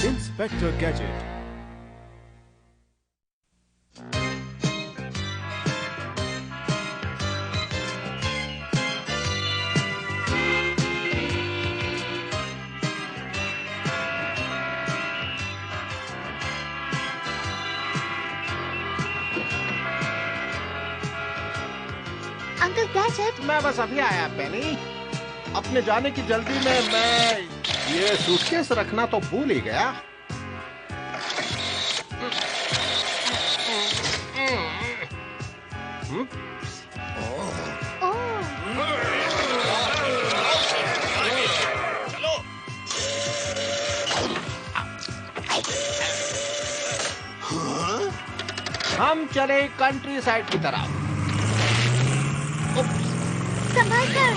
Inspector Gadget. Uncle gadget, मैं बस अभी आया पेनी। अपने जाने की जल्दी में मैं ये सूटकेस रखना तो भूल ही गया। हम चले कंट्री साइड की तरफ। संभाल कर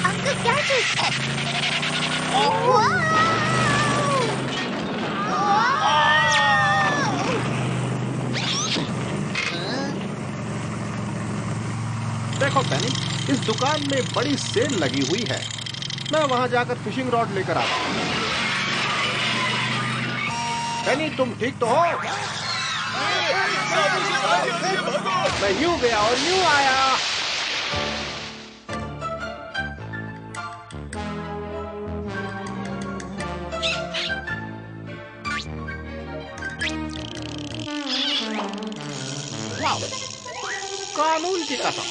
अंकल गैजेट। देखो पेनी, इस दुकान में बड़ी सेल लगी हुई है। मैं वहां जाकर फिशिंग रॉड लेकर आता हूँ। पेनी, तुम ठीक तो हो? मैं यूं गया और यूं आया। वाह, कानून की कसम,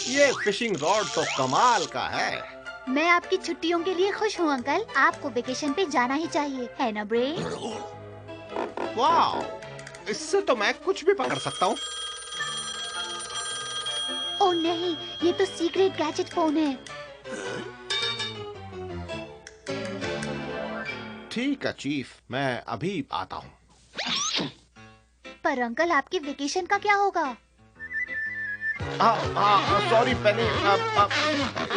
ये फिशिंग रॉड तो कमाल का है। मैं आपकी छुट्टियों के लिए खुश हूँ अंकल। आपको वेकेशन पे जाना ही चाहिए, है ना ब्रेन? वाह, इससे तो मैं कुछ भी पकड़ सकता हूँ। ओह नहीं, ये तो सीक्रेट गैजेट फोन है। ठीक है चीफ, मैं अभी आता हूँ। पर अंकल, आपके वेकेशन का क्या होगा? सॉरी पेनी,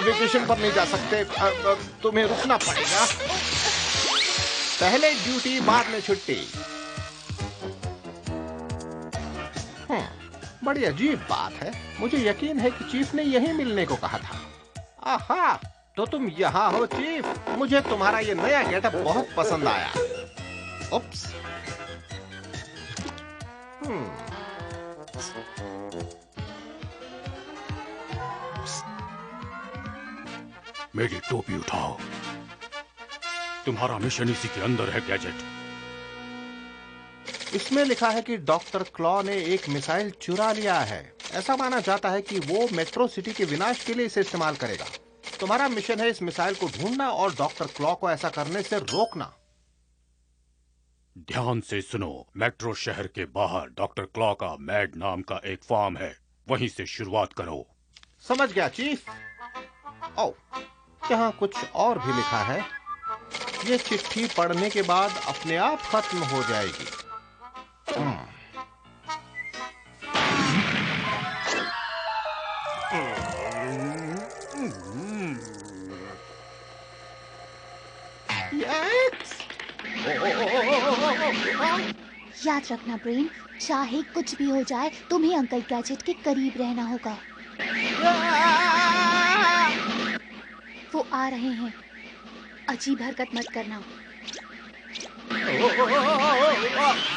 वेकेशन पर नहीं जा सकते। तुम्हें रुकना पड़ेगा। पहले ड्यूटी, बाद में छुट्टी। बड़ी अजीब बात है। मुझे यकीन है कि चीफ ने यही मिलने को कहा था। आहा, तो तुम यहाँ हो चीफ। मुझे तुम्हारा ये नया गेटअप बहुत पसंद आया। उप्स। मेरी टोपी उठाओ। तुम्हारा मिशन इसी के अंदर है गैजेट। इसमें लिखा है कि डॉक्टर क्लॉ ने एक मिसाइल चुरा लिया है। ऐसा माना जाता है कि वो मेट्रो सिटी के विनाश के लिए इसे इस्तेमाल करेगा। तुम्हारा मिशन है इस मिसाइल को ढूंढना और डॉक्टर क्लॉ को ऐसा करने से रोकना। ध्यान से सुनो, मेट्रो शहर के बाहर डॉक्टर क्लॉ का मैड नाम का एक फार्म है। वहीं से शुरुआत करो। समझ गया चीफ। ओ, यहाँ कुछ और भी लिखा है। ये चिट्ठी पढ़ने के बाद अपने आप खत्म हो जाएगी। याद रखना ब्रेन, चाहे कुछ भी हो जाए, तुम्हें अंकल गैजेट के करीब रहना होगा। वो आ रहे हैं, अजीब हरकत मत करना।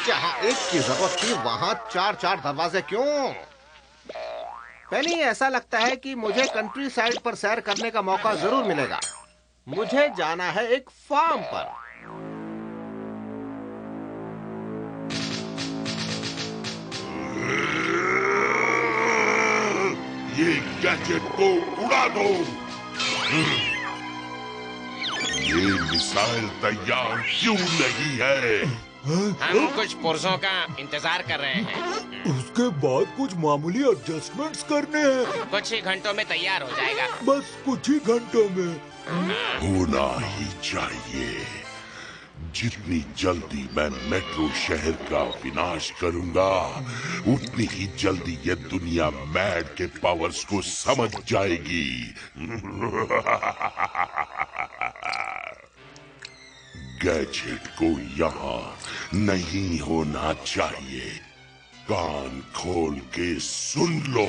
जहाँ एक की जरूरत थी वहाँ चार चार दरवाजे क्यों? पेनी, ऐसा लगता है कि मुझे कंट्री साइड पर सैर करने का मौका जरूर मिलेगा। मुझे जाना है एक फार्म पर। ये गैजेट को उड़ा दो। ये मिसाइल तैयार क्यों नहीं है? हम कुछ पुर्जों का इंतजार कर रहे हैं। उसके बाद कुछ मामूली एडजस्टमेंट्स करने हैं। कुछ ही घंटों में तैयार हो जाएगा। बस कुछ ही घंटों में। होना ही चाहिए। जितनी जल्दी मैं मेट्रो शहर का विनाश करूंगा, उतनी ही जल्दी ये दुनिया मैड के पावर्स को समझ जाएगी। गैजेट को यहाँ नहीं होना चाहिए। कान खोल के सुन लो।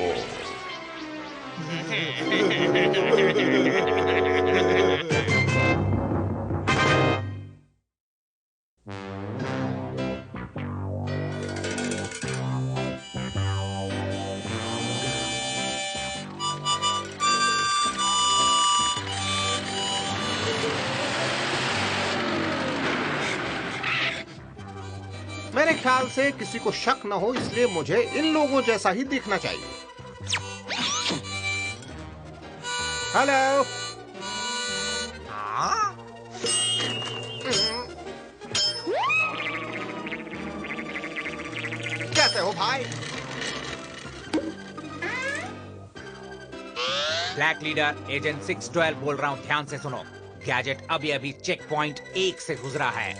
मेरे ख्याल से किसी को शक न हो, इसलिए मुझे इन लोगों जैसा ही दिखना चाहिए। हेलो। कैसे हो भाई? ब्लैक लीडर एजेंट 612 बोल रहा हूँ, ध्यान से सुनो। गैजेट अभी चेक पॉइंट 1 से गुजरा है।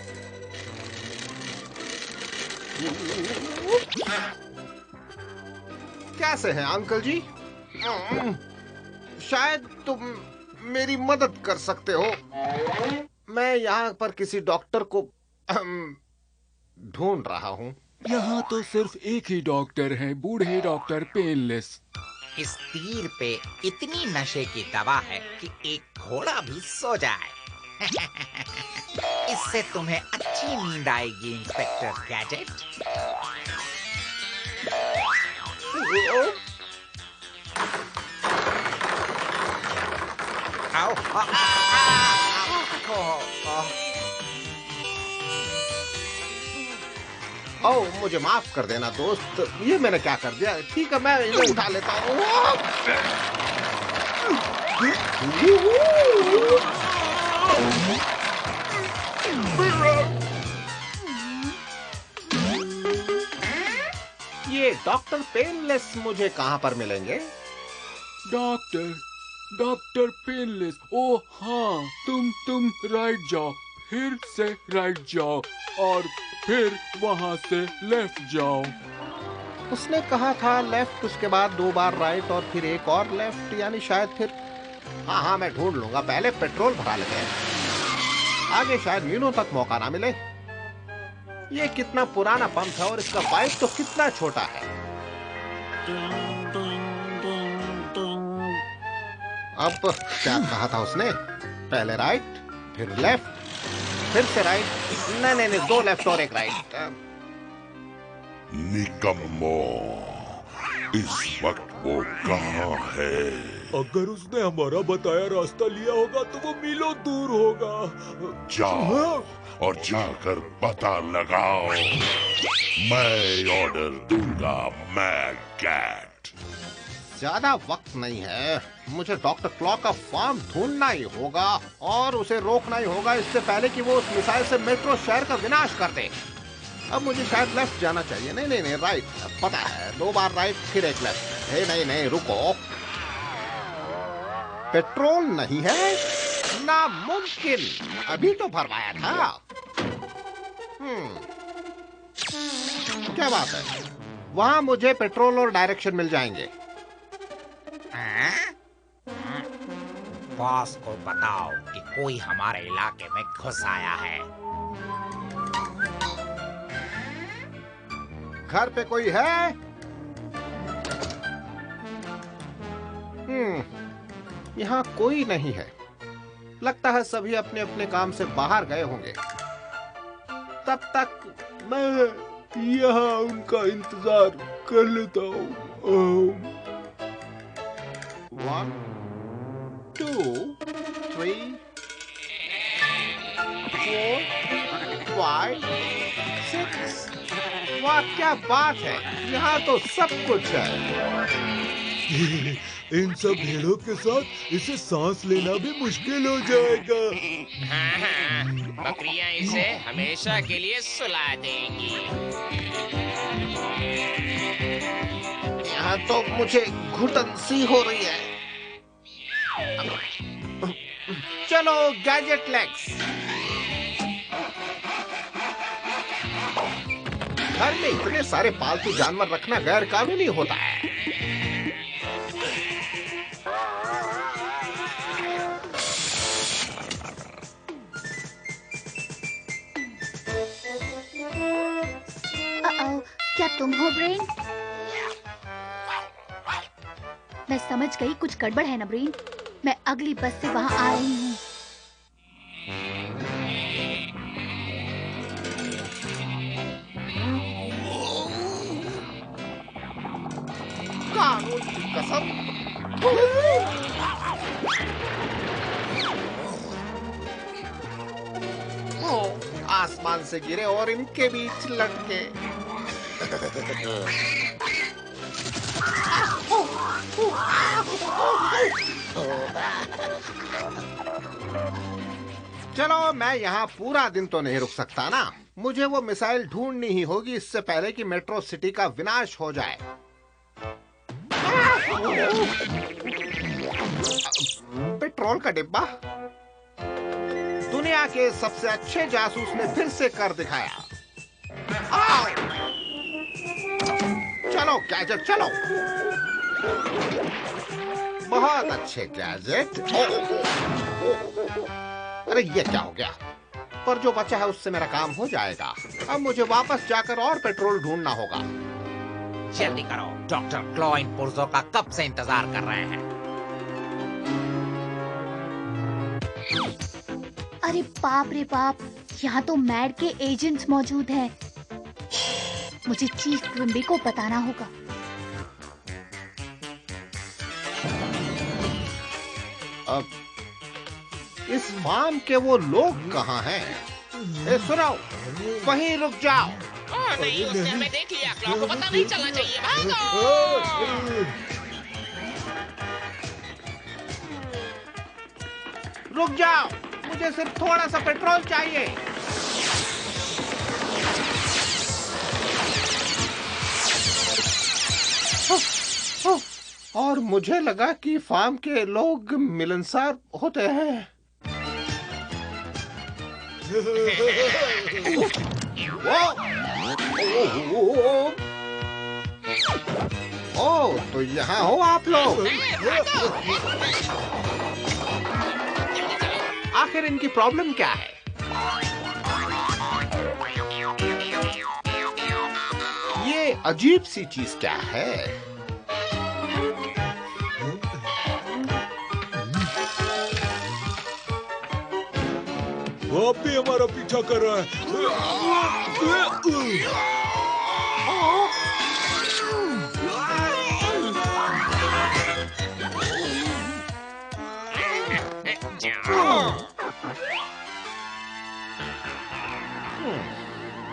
कैसे हैं अंकल जी? शायद तुम मेरी मदद कर सकते हो। मैं यहाँ पर किसी डॉक्टर को ढूंढ रहा हूँ। यहाँ तो सिर्फ एक ही डॉक्टर है, बूढ़े डॉक्टर पेनलेस। इस तीर पे इतनी नशे की दवा है कि एक घोड़ा भी सो जाए। इससे तुम्हें अच्छी नींद आएगी इंस्पेक्टर गैजेट। आओ। ओह, मुझे माफ कर देना दोस्त, ये मैंने क्या कर दिया। ठीक है, मैं इन्हें उठा लेता हूँ। ये डॉक्टर पेनलेस मुझे कहाँ पर मिलेंगे? Doctor painless. ओ हाँ, तुम राइट जाओ, फिर से राइट जाओ और फिर वहाँ से लेफ्ट जाओ। उसने कहा था लेफ्ट, उसके बाद 2 बार राइट और फिर एक और लेफ्ट, यानी शायद फिर। हाँ, मैं ढूंढ लूंगा, पहले पेट्रोल भरा लेते हैं। आगे शायद मीलों तक मौका ना मिले। ये कितना पुराना पंप है और इसका पाइप तो कितना छोटा है। अब क्या कहा था उसने? पहले राइट, फिर लेफ्ट, फिर से राइट। नहीं, 2 लेफ्ट और 1 राइट। निकम्मो, इस वक्त वो कहाँ है? अगर उसने हमारा बताया रास्ता लिया होगा तो वो मीलों दूर होगा। जाओ और जाकर पता लगाओ। मैं ऑर्डर दूंगा मैड कैट। ज्यादा वक्त नहीं है, मुझे डॉक्टर क्लॉक का फार्म ढूंढना ही होगा और उसे रोकना ही होगा, इससे पहले कि वो उस मिसाइल से मेट्रो शहर का विनाश कर दे। अब मुझे शायद लेफ्ट जाना चाहिए। नहीं, राइट, पता है, 2 बार राइट फिर 1 लेफ्ट। नहीं, रुको, पेट्रोल नहीं है, नामुमकिन, अभी तो भरवाया था। क्या बात है, वहां मुझे पेट्रोल और डायरेक्शन मिल जाएंगे। बॉस को बताओ कि कोई हमारे इलाके में घुस आया है। घर पे कोई है? यहाँ कोई नहीं है। लगता है सभी अपने अपने काम से बाहर गए होंगे। तब तक मैं यहाँ उनका इंतजार कर लेता हूँ। 1 2 3 4 5 6। वाह, क्या बात है, यहाँ तो सब कुछ है। इन सब भेड़ों के साथ इसे सांस लेना भी मुश्किल हो जाएगा। हाँ, बकरियां इसे हमेशा के लिए सुला देंगी। यहाँ तो मुझे घुटन सी हो रही है। चलो गैजेट लेग्स। घर में इतने सारे पालतू जानवर रखना गैर कानूनी होता है। क्या तुम हो ब्रेन? मैं समझ गई कुछ गड़बड़ है ना ब्रेन। मैं अगली बस से वहां आ रही हूँ। कानून की कसम। आसमान से गिरे और इनके बीच लटके। चलो मैं यहाँ पूरा दिन तो नहीं रुक सकता ना। मुझे वो मिसाइल ढूंढनी ही होगी इससे पहले कि मेट्रो सिटी का विनाश हो जाए। पेट्रोल का डिब्बा। दुनिया के सबसे अच्छे जासूस ने फिर से कर दिखाया। चलो गैजेट चलो। बहुत अच्छे गैजेट। अरे ये क्या हो गया? पर जो बचा है उससे मेरा काम हो जाएगा। अब मुझे वापस जाकर और पेट्रोल ढूंढना होगा। जल्दी करो, डॉक्टर क्लॉ इन पुर्जों का कब से इंतजार कर रहे हैं। अरे बाप रे बाप, यहाँ तो मैड के एजेंट्स मौजूद हैं। मुझे चीफ क्विम्बी को बताना होगा। अब इस फार्म के वो लोग कहाँ हैं? ए सुनो, वहीं रुक जाओ। नहीं, उसने हमें देख लिया। क्लॉ को पता नहीं चलना चाहिए। भागो! रुक जाओ, मुझे सिर्फ थोड़ा सा पेट्रोल चाहिए। और मुझे लगा कि फार्म के लोग मिलनसार होते हैं। ओ, तो यहाँ हो आप लोग। आखिर इनकी प्रॉब्लम क्या है? ये अजीब सी चीज क्या है? वो भी हमारा पीछा कर रहा है।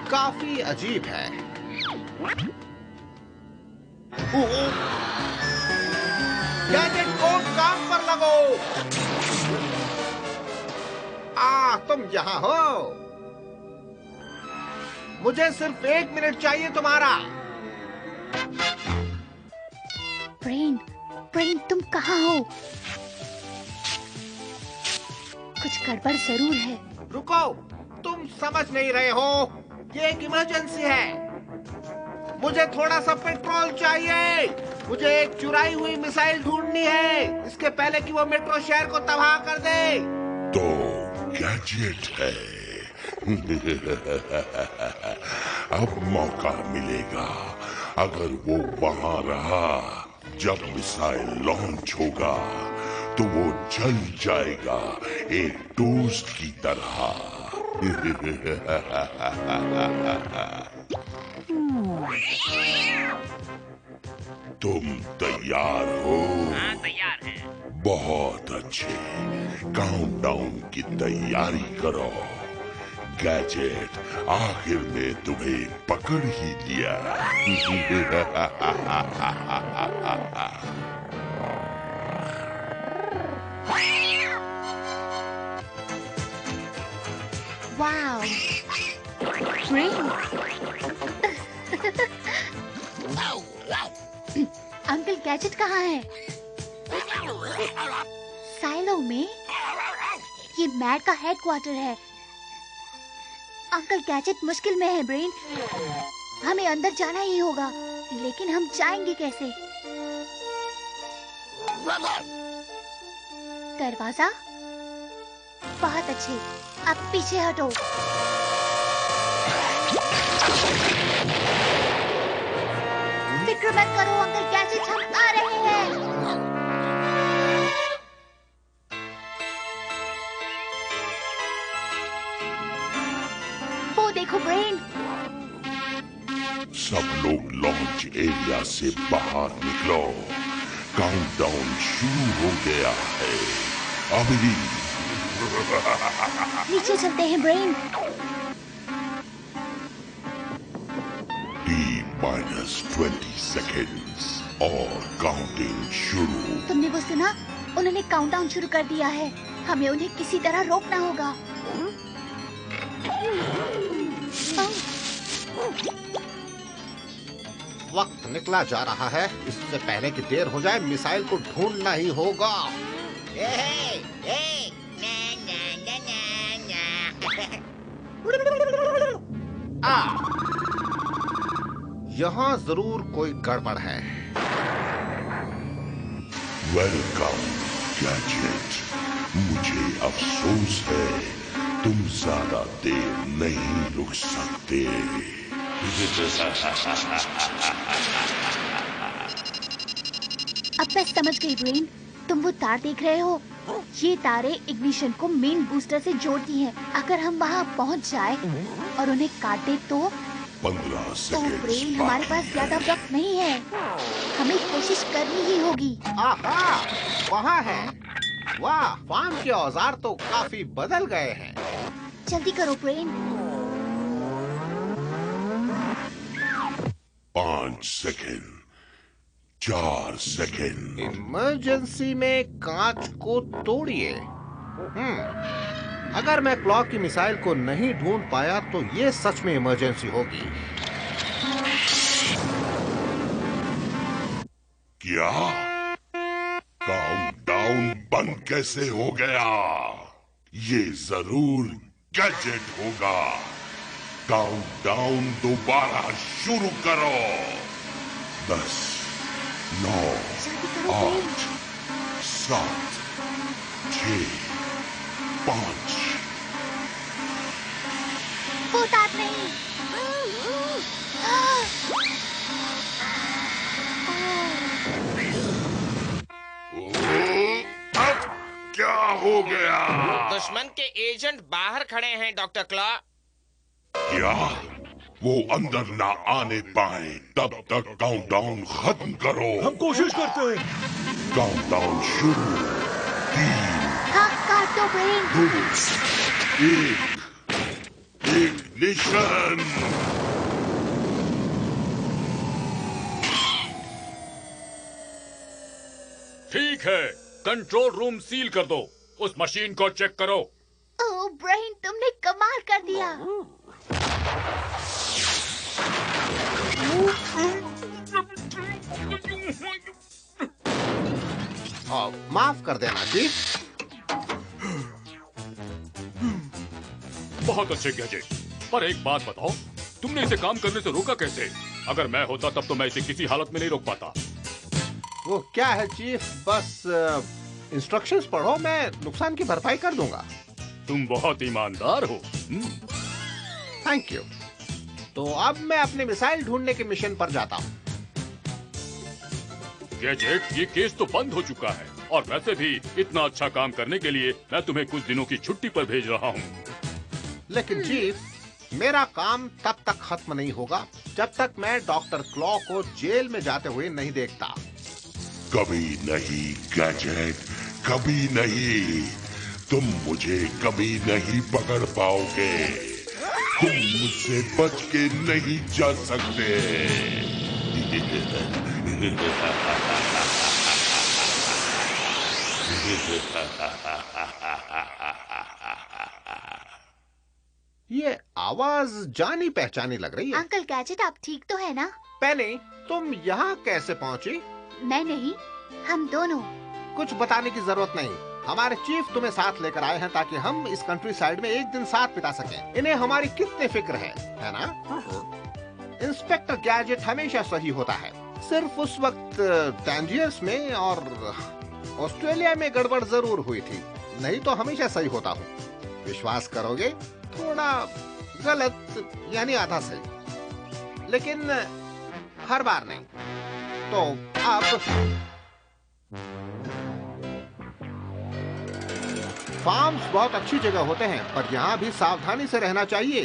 काफी अजीब है। गैजेट को काम पर लगो। तुम यहाँ हो। मुझे सिर्फ 1 मिनट चाहिए तुम्हारा। ब्रेन, ब्रेन तुम कहाँ हो? कुछ गड़बड़ जरूर है। रुको, तुम समझ नहीं रहे हो। ये एक इमरजेंसी है। मुझे थोड़ा सा पेट्रोल चाहिए। मुझे एक चुराई हुई मिसाइल ढूंढनी है, इसके पहले कि वो मेट्रो शहर को तबाह कर दे। तो गैजेट है। अब मौका मिलेगा। अगर वो वहां रहा जब मिसाइल लॉन्च होगा तो वो जल जाएगा एक टोस्ट की तरह। तुम तैयार हो? हाँ, तैयार हैं। बहुत अच्छे। काउंटडाउन की तैयारी करो। गैजेट आखिर में तुम्हें पकड़ ही लिया। अंकल गैजेट कहाँ है? साइलो में? ये मैड का हेडक्वार्टर है। अंकल गैजेट मुश्किल में है ब्रेन। हमें अंदर जाना ही होगा, लेकिन हम जाएंगे कैसे? दरवाजा? बहुत अच्छे। अब पीछे हटो। फिक्र मत करो अंकल गैजेट, हम आ रहे हैं। वो देखो ब्रेन। सब लोग लॉन्च एरिया से बाहर निकलो। काउंटडाउन शुरू हो गया है। अभी नीचे चलते हैं ब्रेन। T-20 seconds और काउंटिंग शुरू। तुमने वो सुना? उन्होंने काउंटडाउन शुरू कर दिया है। हमें उन्हें किसी तरह रोकना होगा। वक्त निकला जा रहा है। इससे पहले कि देर हो जाए, मिसाइल को ढूंढना ही होगा। यहाँ जरूर कोई गड़बड़ है। Welcome gadget. मुझे अफसोस है, तुम ज्यादा देर नहीं रुक सकते। अब मैं समझ गई ब्रेन। तुम वो तार देख रहे हो? ये तारे इग्निशन को मेन बूस्टर से जोड़ती हैं। अगर हम वहाँ पहुँच जाए और उन्हें काट दे तो 15 सेकंड। ब्रेन, हमारे पास ज्यादा वक्त नहीं है। हमें कोशिश करनी ही होगी। आहा, वहाँ है। वाह, फार्म के औजार तो काफी बदल गए हैं। जल्दी करो ब्रेन। 5 सेकंड। 4 सेकंड। इमरजेंसी में कांच को तोड़िए। अगर मैं क्लॉक की मिसाइल को नहीं ढूंढ पाया तो ये सच में इमरजेंसी होगी। क्या? काउंटडाउन बंद कैसे हो गया? ये जरूर गैजेट होगा। काउंटडाउन दोबारा शुरू करो। 10, 9, 8, 7, 6, 5। वो तार नहीं। अब क्या हो गया? दुश्मन के एजेंट बाहर खड़े हैं डॉक्टर क्लॉ। क्या? वो अंदर ना आने पाए तब तक काउंटडाउन खत्म करो। हम कोशिश करते हैं। काउंटडाउन शुरू। 3, हाँ, काट दो ब्रेन। 2, 1। इग्निशन। ठीक है, कंट्रोल रूम सील कर दो। उस मशीन को चेक करो। ओह ब्रेन, तुमने कमाल कर दिया। माफ कर देना जी। बहुत अच्छे गैजेट। पर एक बात बताओ, तुमने इसे काम करने से रोका कैसे? अगर मैं होता तब तो मैं इसे किसी हालत में नहीं रोक पाता। वो क्या है चीफ, बस इंस्ट्रक्शंस पढ़ो, मैं नुकसान की भरपाई कर दूंगा। तुम बहुत ईमानदार हो। Thank you. तो अब मैं अपने मिसाइल ढूंढने के मिशन पर जाता हूँ। गैजेट, ये केस तो बंद हो चुका है और वैसे भी इतना अच्छा काम करने के लिए मैं तुम्हें कुछ दिनों की छुट्टी पर भेज रहा हूँ। लेकिन चीफ, मेरा काम तब तक खत्म नहीं होगा जब तक मैं डॉक्टर क्लॉ को जेल में जाते हुए नहीं देखता। कभी नहीं गैजेट, कभी नहीं। तुम मुझे कभी नहीं पकड़ पाओगे। तुम मुझसे बच के नहीं जा सकते। ये आवाज जानी पहचानी लग रही है। अंकल गैजेट, आप ठीक तो है ना? पेनी, तुम यहाँ कैसे पहुँची? मैं नहीं, हम दोनों। कुछ बताने की जरूरत नहीं। हमारे चीफ तुम्हें साथ लेकर आए हैं ताकि हम इस कंट्री साइड में एक दिन साथ बिता सकें। इन्हें हमारी कितनी फिक्र है ना? इंस्पेक्टर गैजेट हमेशा सही होता है, सिर्फ उस वक्त टैंजियर्स में और ऑस्ट्रेलिया में गड़बड़ जरूर हुई थी, नहीं तो हमेशा सही होता हूँ। विश्वास करोगे, थोड़ा गलत यानी आधा सही, लेकिन हर बार नहीं। तो अब फार्म्स बहुत अच्छी जगह होते हैं, पर यहाँ भी सावधानी से रहना चाहिए।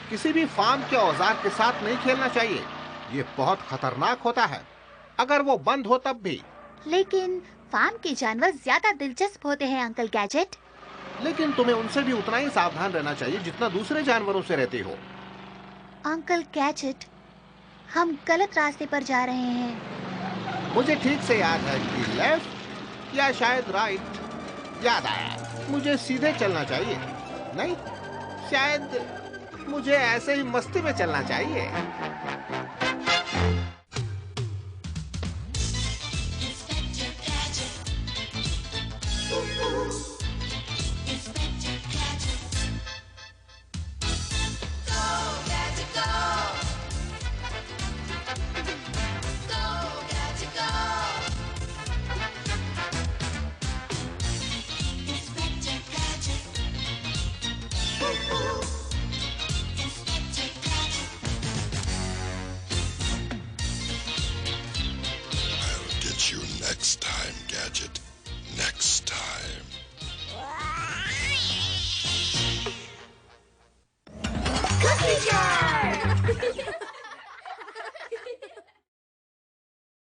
किसी भी फार्म के औजार के साथ नहीं खेलना चाहिए, ये बहुत खतरनाक होता है, अगर वो बंद हो तब भी। लेकिन फार्म के जानवर ज्यादा दिलचस्प होते हैं अंकल गैजेट। लेकिन तुम्हें उनसे भी उतना ही सावधान रहना चाहिए जितना दूसरे जानवरों से रहते हो। अंकल गैजेट, हम गलत रास्ते पर जा रहे हैं। मुझे ठीक से याद है कि लेफ्ट या शायद राइट। याद आया, मुझे सीधे चलना चाहिए। नहीं, शायद मुझे ऐसे ही मस्ती में चलना चाहिए। Next time, Gadget. Next time.